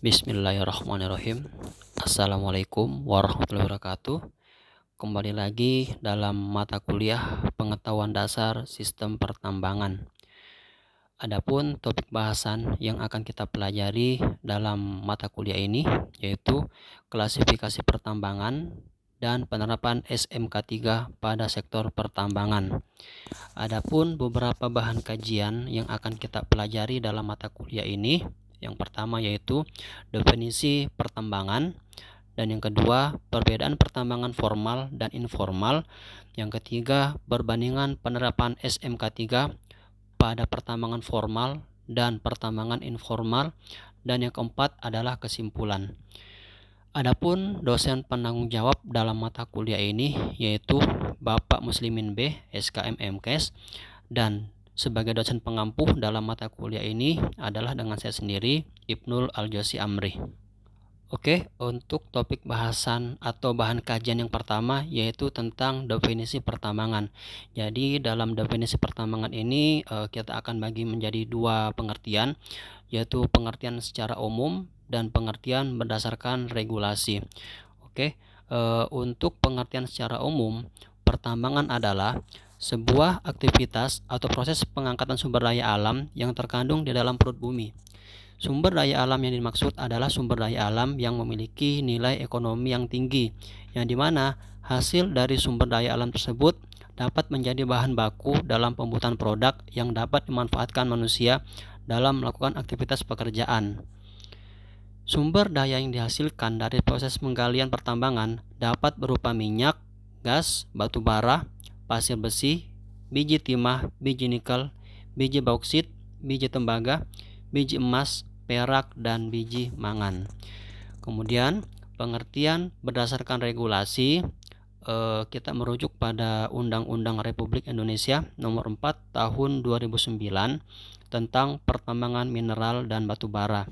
Bismillahirrahmanirrahim. Assalamualaikum warahmatullahi wabarakatuh. Kembali lagi dalam mata kuliah Pengetahuan Dasar Sistem Pertambangan. Adapun topik bahasan yang akan kita pelajari dalam mata kuliah ini yaitu klasifikasi pertambangan dan penerapan SMK 3 pada sektor pertambangan. Adapun beberapa bahan kajian yang akan kita pelajari dalam mata kuliah ini, yang pertama yaitu definisi pertambangan, dan yang kedua perbedaan pertambangan formal dan informal, yang ketiga perbandingan penerapan SMK 3 pada pertambangan formal dan pertambangan informal, dan yang keempat adalah kesimpulan. Adapun dosen penanggung jawab dalam mata kuliah ini yaitu Bapak Muslimin B, SKM MKes, dan sebagai dosen pengampu dalam mata kuliah ini adalah dengan saya sendiri, Ibnul Aljosi Amri. Oke, untuk topik bahasan atau bahan kajian yang pertama yaitu tentang definisi pertambangan. Jadi dalam definisi pertambangan ini kita akan bagi menjadi dua pengertian, yaitu pengertian secara umum dan pengertian berdasarkan regulasi. Oke, untuk pengertian secara umum, pertambangan adalah sebuah aktivitas atau proses pengangkatan sumber daya alam yang terkandung di dalam perut bumi. Sumber daya alam yang dimaksud adalah sumber daya alam yang memiliki nilai ekonomi yang tinggi, yang dimana hasil dari sumber daya alam tersebut dapat menjadi bahan baku dalam pembuatan produk yang dapat dimanfaatkan manusia dalam melakukan aktivitas pekerjaan. Sumber daya yang dihasilkan dari proses penggalian pertambangan dapat berupa minyak, gas, batu bara, pasir besi, biji timah, biji nikel, biji bauksit, biji tembaga, biji emas, perak, dan biji mangan. Kemudian pengertian berdasarkan regulasi, kita merujuk pada Undang-Undang Republik Indonesia Nomor 4 Tahun 2009 tentang pertambangan mineral dan batu bara.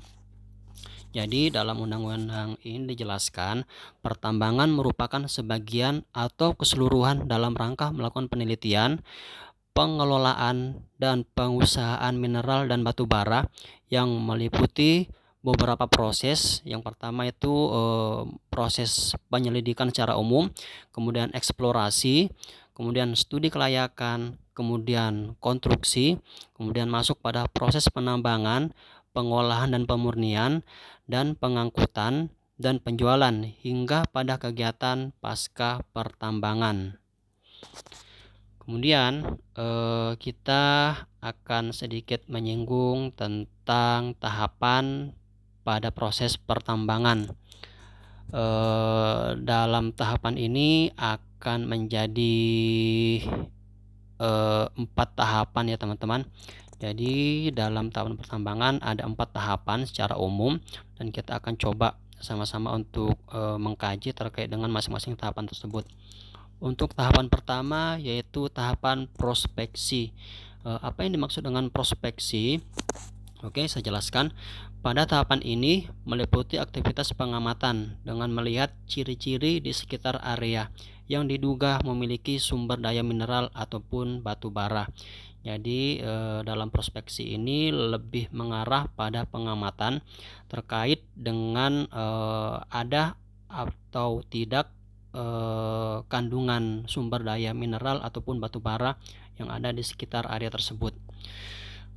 Jadi dalam undang-undang ini dijelaskan pertambangan merupakan sebagian atau keseluruhan dalam rangka melakukan penelitian, pengelolaan, dan pengusahaan mineral dan batu bara yang meliputi beberapa proses. Yang pertama itu proses penyelidikan secara umum, kemudian eksplorasi, kemudian studi kelayakan, kemudian konstruksi, kemudian masuk pada proses penambangan, pengolahan dan pemurnian, dan pengangkutan dan penjualan hingga pada kegiatan pasca pertambangan. Kemudian kita akan sedikit menyinggung tentang tahapan pada proses pertambangan. Dalam tahapan ini akan menjadi 4 tahapan ya teman-teman. Jadi dalam tahapan pertambangan ada 4 tahapan secara umum, dan kita akan coba sama-sama untuk mengkaji terkait dengan masing-masing tahapan tersebut. Untuk tahapan pertama yaitu tahapan prospeksi. Apa yang dimaksud dengan prospeksi? Oke, saya jelaskan. Pada tahapan ini meliputi aktivitas pengamatan dengan melihat ciri-ciri di sekitar area yang diduga memiliki sumber daya mineral ataupun batu bara. Jadi dalam prospeksi ini lebih mengarah pada pengamatan terkait dengan ada atau tidak kandungan sumber daya mineral ataupun batu bara yang ada di sekitar area tersebut.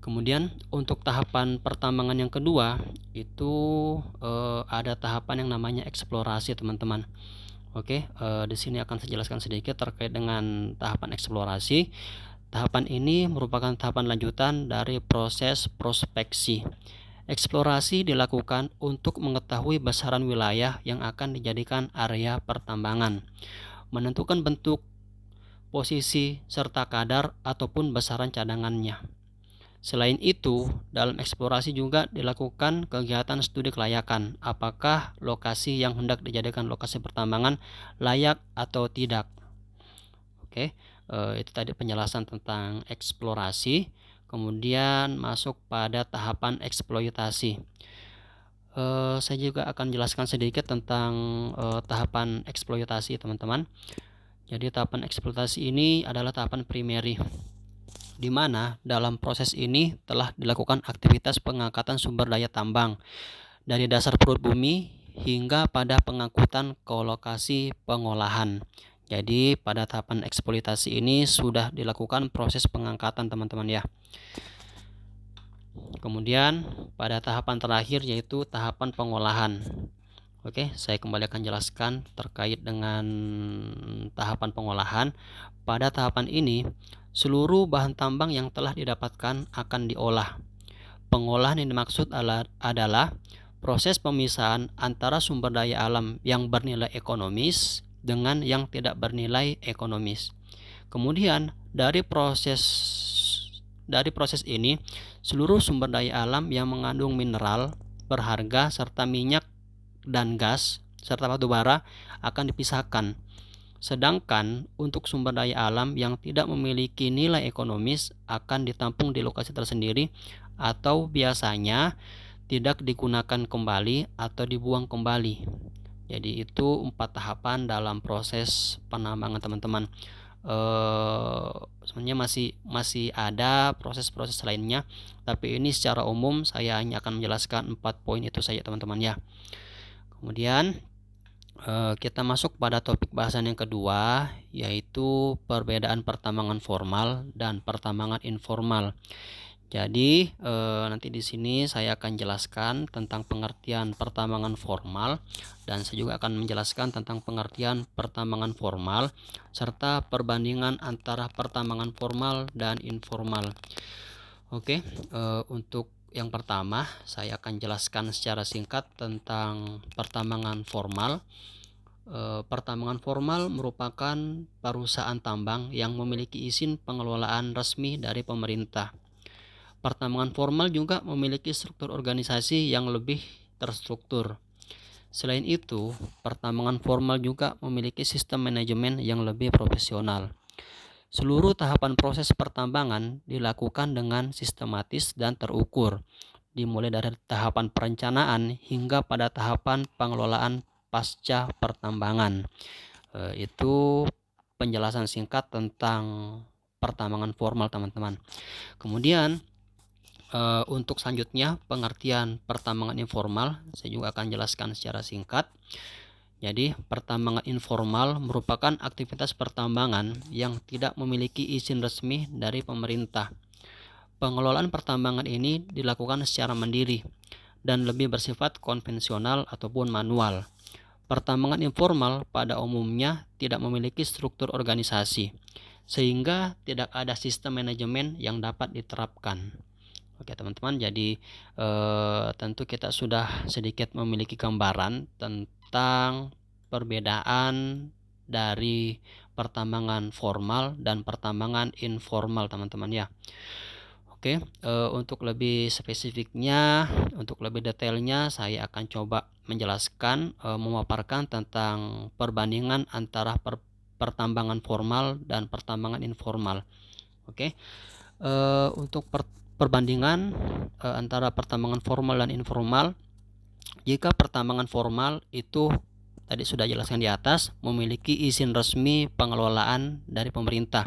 Kemudian untuk tahapan pertambangan yang kedua itu ada tahapan yang namanya eksplorasi, teman-teman. Oke, di sini akan saya jelaskan sedikit terkait dengan tahapan eksplorasi. Tahapan ini merupakan tahapan lanjutan dari proses prospeksi. Eksplorasi dilakukan untuk mengetahui besaran wilayah yang akan dijadikan area pertambangan, menentukan bentuk, posisi, serta kadar ataupun besaran cadangannya. Selain itu, dalam eksplorasi juga dilakukan kegiatan studi kelayakan, apakah lokasi yang hendak dijadikan lokasi pertambangan layak atau tidak. Oke, itu tadi penjelasan tentang eksplorasi. Kemudian masuk pada tahapan eksploitasi. Saya juga akan jelaskan sedikit tentang tahapan eksploitasi, teman-teman. Jadi tahapan eksploitasi ini adalah tahapan primeri, di mana dalam proses ini telah dilakukan aktivitas pengangkatan sumber daya tambang dari dasar perut bumi hingga pada pengangkutan ke lokasi pengolahan. Jadi pada tahapan eksploitasi ini sudah dilakukan proses pengangkatan teman-teman ya. Kemudian pada tahapan terakhir yaitu tahapan pengolahan. Oke, saya kembali akan jelaskan terkait dengan tahapan pengolahan. Pada tahapan ini, seluruh bahan tambang yang telah didapatkan akan diolah. Pengolahan yang dimaksud adalah proses pemisahan antara sumber daya alam yang bernilai ekonomis dengan yang tidak bernilai ekonomis. Kemudian dari proses ini, seluruh sumber daya alam yang mengandung mineral berharga serta minyak dan gas serta batu bara akan dipisahkan. Sedangkan untuk sumber daya alam yang tidak memiliki nilai ekonomis akan ditampung di lokasi tersendiri atau biasanya tidak digunakan kembali atau dibuang kembali. Jadi itu 4 tahapan dalam proses penambangan teman-teman. Sebenarnya masih ada proses-proses lainnya, tapi ini secara umum saya hanya akan menjelaskan 4 poin itu saja teman-teman ya. Kemudian kita masuk pada topik bahasan yang kedua, yaitu perbedaan pertambangan formal dan pertambangan informal. Jadi nanti di sini saya akan jelaskan tentang pengertian pertambangan formal dan saya juga akan menjelaskan tentang pengertian pertambangan formal serta perbandingan antara pertambangan formal dan informal. Oke, untuk yang pertama saya akan jelaskan secara singkat tentang pertambangan formal. Pertambangan formal merupakan perusahaan tambang yang memiliki izin pengelolaan resmi dari pemerintah. Pertambangan formal juga memiliki struktur organisasi yang lebih terstruktur. Selain itu, pertambangan formal juga memiliki sistem manajemen yang lebih profesional. Seluruh tahapan proses pertambangan dilakukan dengan sistematis dan terukur, dimulai dari tahapan perencanaan hingga pada tahapan pengelolaan pasca pertambangan. Itu penjelasan singkat tentang pertambangan formal teman-teman. Kemudian untuk selanjutnya pengertian pertambangan informal saya juga akan jelaskan secara singkat. Jadi pertambangan informal merupakan aktivitas pertambangan yang tidak memiliki izin resmi dari pemerintah. Pengelolaan pertambangan ini dilakukan secara mandiri dan lebih bersifat konvensional ataupun manual. Pertambangan informal pada umumnya tidak memiliki struktur organisasi, sehingga tidak ada sistem manajemen yang dapat diterapkan. Oke teman-teman, jadi tentu kita sudah sedikit memiliki gambaran tentang perbedaan dari pertambangan formal dan pertambangan informal teman-teman ya. Oke, untuk lebih spesifiknya, untuk lebih detailnya saya akan coba menjelaskan, memaparkan tentang perbandingan antara pertambangan formal dan pertambangan informal. Oke, untuk perbandingan antara pertambangan formal dan informal. Jika pertambangan formal itu tadi sudah jelaskan di atas memiliki izin resmi pengelolaan dari pemerintah,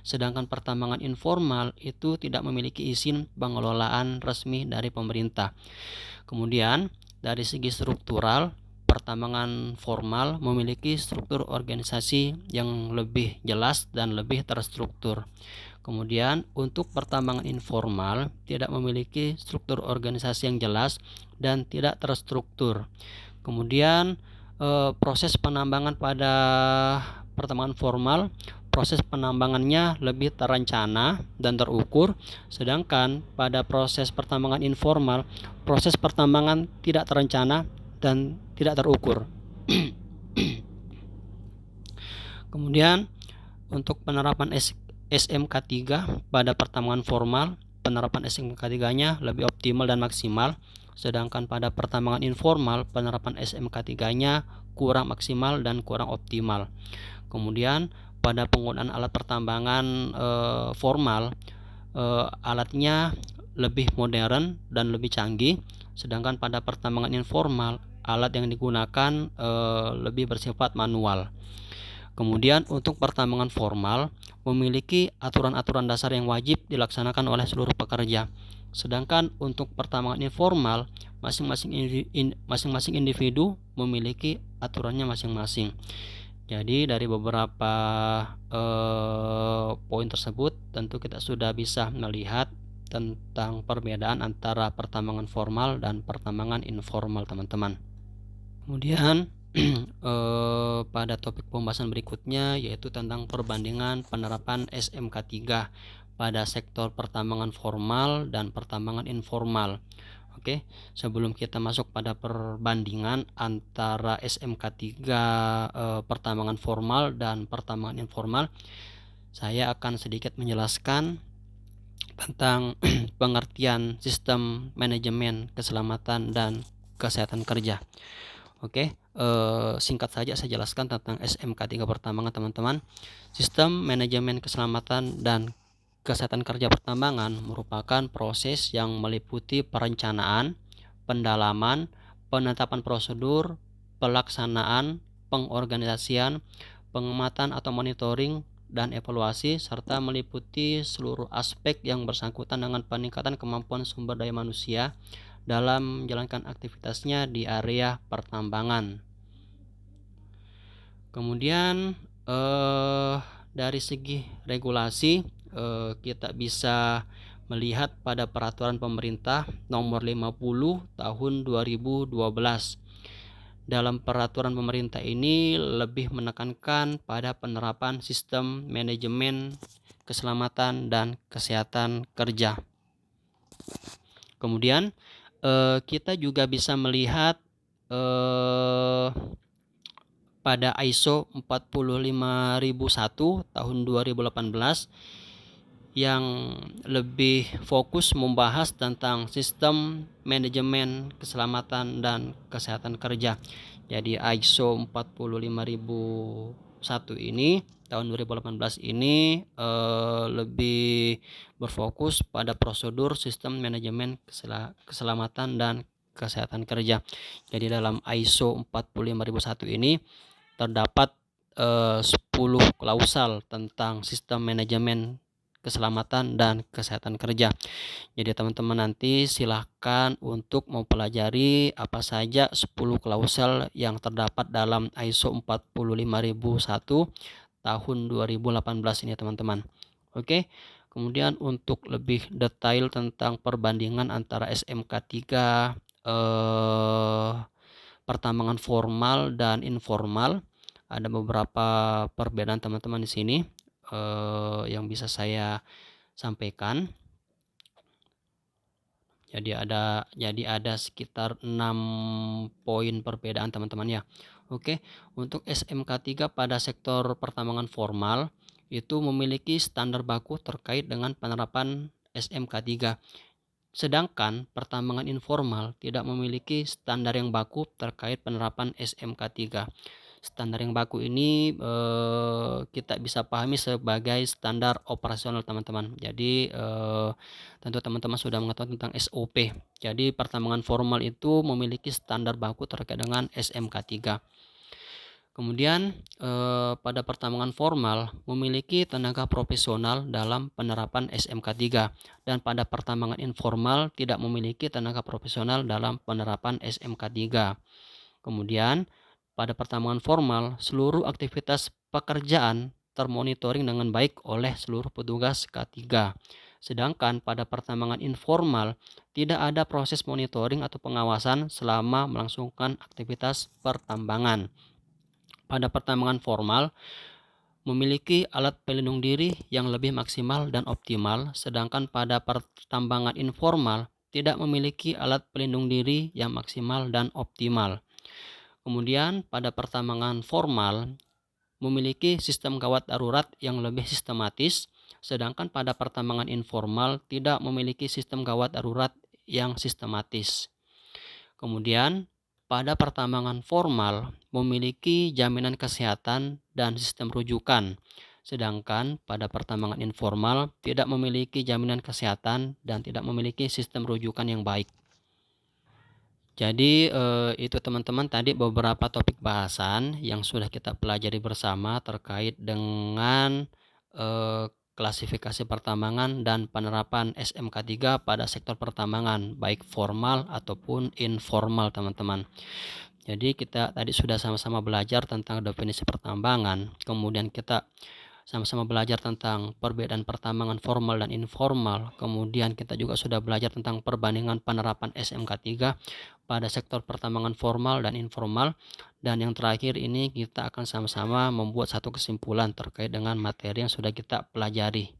sedangkan pertambangan informal itu tidak memiliki izin pengelolaan resmi dari pemerintah. Kemudian dari segi struktural, pertambangan formal memiliki struktur organisasi yang lebih jelas dan lebih terstruktur. Kemudian untuk pertambangan informal tidak memiliki struktur organisasi yang jelas dan tidak terstruktur. Kemudian proses penambangan pada pertambangan formal, proses penambangannya lebih terencana dan terukur, sedangkan pada proses pertambangan informal, proses pertambangan tidak terencana dan tidak terukur. Kemudian untuk penerapan SMK 3 pada pertambangan formal, penerapan SMK 3-nya lebih optimal dan maksimal, sedangkan pada pertambangan informal penerapan SMK 3-nya kurang maksimal dan kurang optimal. Kemudian pada penggunaan alat pertambangan formal, alatnya lebih modern dan lebih canggih, sedangkan pada pertambangan informal alat yang digunakan lebih bersifat manual. Kemudian untuk pertambangan formal memiliki aturan-aturan dasar yang wajib dilaksanakan oleh seluruh pekerja. Sedangkan untuk pertambangan informal, masing-masing individu memiliki aturannya masing-masing. Jadi dari beberapa poin tersebut tentu kita sudah bisa melihat tentang perbedaan antara pertambangan formal dan pertambangan informal, teman-teman. Kemudian pada topik pembahasan berikutnya yaitu tentang perbandingan penerapan SMK 3 pada sektor pertambangan formal dan pertambangan informal. Oke, sebelum kita masuk pada perbandingan antara SMK 3 pertambangan formal dan pertambangan informal, saya akan sedikit menjelaskan tentang pengertian sistem manajemen keselamatan dan kesehatan kerja. Oke, singkat saja saya jelaskan tentang SMK 3 pertambangan, teman-teman. Sistem manajemen keselamatan dan kesehatan kerja pertambangan merupakan proses yang meliputi perencanaan, pendalaman, penetapan prosedur, pelaksanaan, pengorganisasian, pengamatan atau monitoring, dan evaluasi, serta meliputi seluruh aspek yang bersangkutan dengan peningkatan kemampuan sumber daya manusia dalam menjalankan aktivitasnya di area pertambangan. Kemudian dari segi regulasi kita bisa melihat pada peraturan pemerintah nomor 50 tahun 2012. Dalam peraturan pemerintah ini lebih menekankan pada penerapan sistem manajemen keselamatan dan kesehatan kerja. Kemudian kita juga bisa melihat pada ISO 45001 tahun 2018 yang lebih fokus membahas tentang sistem manajemen keselamatan dan kesehatan kerja. Jadi ISO 45001 ini tahun 2018 ini lebih berfokus pada prosedur sistem manajemen keselamatan dan kesehatan kerja. Jadi dalam ISO 45001 ini terdapat 10 klausal tentang sistem manajemen keselamatan dan kesehatan kerja. Jadi teman-teman nanti silahkan untuk mempelajari apa saja 10 klausal yang terdapat dalam ISO 45001 tahun 2018 ini, teman-teman. Oke. Kemudian untuk lebih detail tentang perbandingan antara SMK 3 pertambangan formal dan informal, ada beberapa perbedaan, teman-teman, di sini yang bisa saya sampaikan. Jadi ada sekitar 6 poin perbedaan, teman-teman, ya. Oke, untuk SMK 3 pada sektor pertambangan formal itu memiliki standar baku terkait dengan penerapan SMK 3. Sedangkan pertambangan informal tidak memiliki standar yang baku terkait penerapan SMK 3. Standar yang baku ini kita bisa pahami sebagai standar operasional, teman-teman. Jadi tentu teman-teman sudah mengetahui tentang SOP. Jadi pertambangan formal itu memiliki standar baku terkait dengan SMK 3. Kemudian pada pertambangan formal memiliki tenaga profesional dalam penerapan SMK 3, dan pada pertambangan informal tidak memiliki tenaga profesional dalam penerapan SMK 3. Kemudian pada pertambangan formal seluruh aktivitas pekerjaan termonitoring dengan baik oleh seluruh petugas K3. Sedangkan pada pertambangan informal tidak ada proses monitoring atau pengawasan selama melangsungkan aktivitas pertambangan. Pada pertambangan formal memiliki alat pelindung diri yang lebih maksimal dan optimal, sedangkan pada pertambangan informal tidak memiliki alat pelindung diri yang maksimal dan optimal. Kemudian pada pertambangan formal memiliki sistem gawat darurat yang lebih sistematis, sedangkan pada pertambangan informal tidak memiliki sistem gawat darurat yang sistematis. Kemudian pada pertambangan formal memiliki jaminan kesehatan dan sistem rujukan, sedangkan pada pertambangan informal tidak memiliki jaminan kesehatan dan tidak memiliki sistem rujukan yang baik. Jadi itu, teman-teman, tadi beberapa topik bahasan yang sudah kita pelajari bersama terkait dengan klasifikasi pertambangan dan penerapan SMK 3 pada sektor pertambangan, baik formal ataupun informal, teman-teman. Jadi kita tadi sudah sama-sama belajar tentang definisi pertambangan, kemudian kita sama-sama belajar tentang perbedaan pertambangan formal dan informal, kemudian kita juga sudah belajar tentang perbandingan penerapan SMK 3 pada sektor pertambangan formal dan informal, dan yang terakhir ini kita akan sama-sama membuat satu kesimpulan terkait dengan materi yang sudah kita pelajari.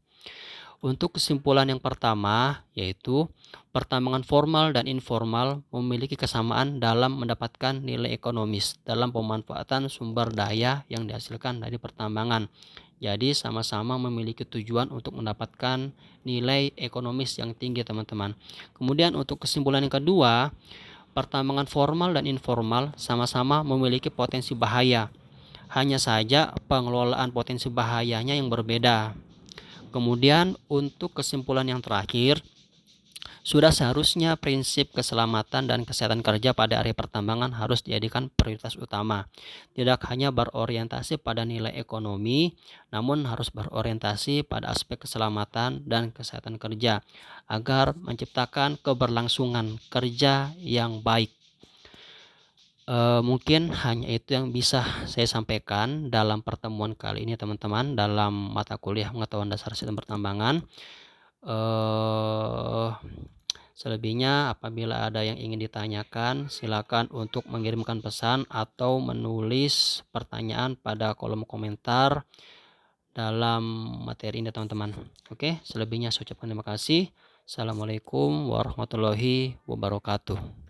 Untuk kesimpulan yang pertama, yaitu pertambangan formal dan informal memiliki kesamaan dalam mendapatkan nilai ekonomis dalam pemanfaatan sumber daya yang dihasilkan dari pertambangan. Jadi sama-sama memiliki tujuan untuk mendapatkan nilai ekonomis yang tinggi, teman-teman. Kemudian untuk kesimpulan yang kedua, pertambangan formal dan informal sama-sama memiliki potensi bahaya. Hanya saja pengelolaan potensi bahayanya yang berbeda. Kemudian untuk kesimpulan yang terakhir, sudah seharusnya prinsip keselamatan dan kesehatan kerja pada area pertambangan harus dijadikan prioritas utama. Tidak hanya berorientasi pada nilai ekonomi, namun harus berorientasi pada aspek keselamatan dan kesehatan kerja agar menciptakan keberlangsungan kerja yang baik. Mungkin hanya itu yang bisa saya sampaikan dalam pertemuan kali ini, teman-teman, dalam mata kuliah pengetahuan dasar sistem pertambangan. Selebihnya apabila ada yang ingin ditanyakan, silakan untuk mengirimkan pesan atau menulis pertanyaan pada kolom komentar dalam materi ini, teman-teman. Oke, selebihnya saya ucapkan terima kasih. Assalamualaikum warahmatullahi wabarakatuh.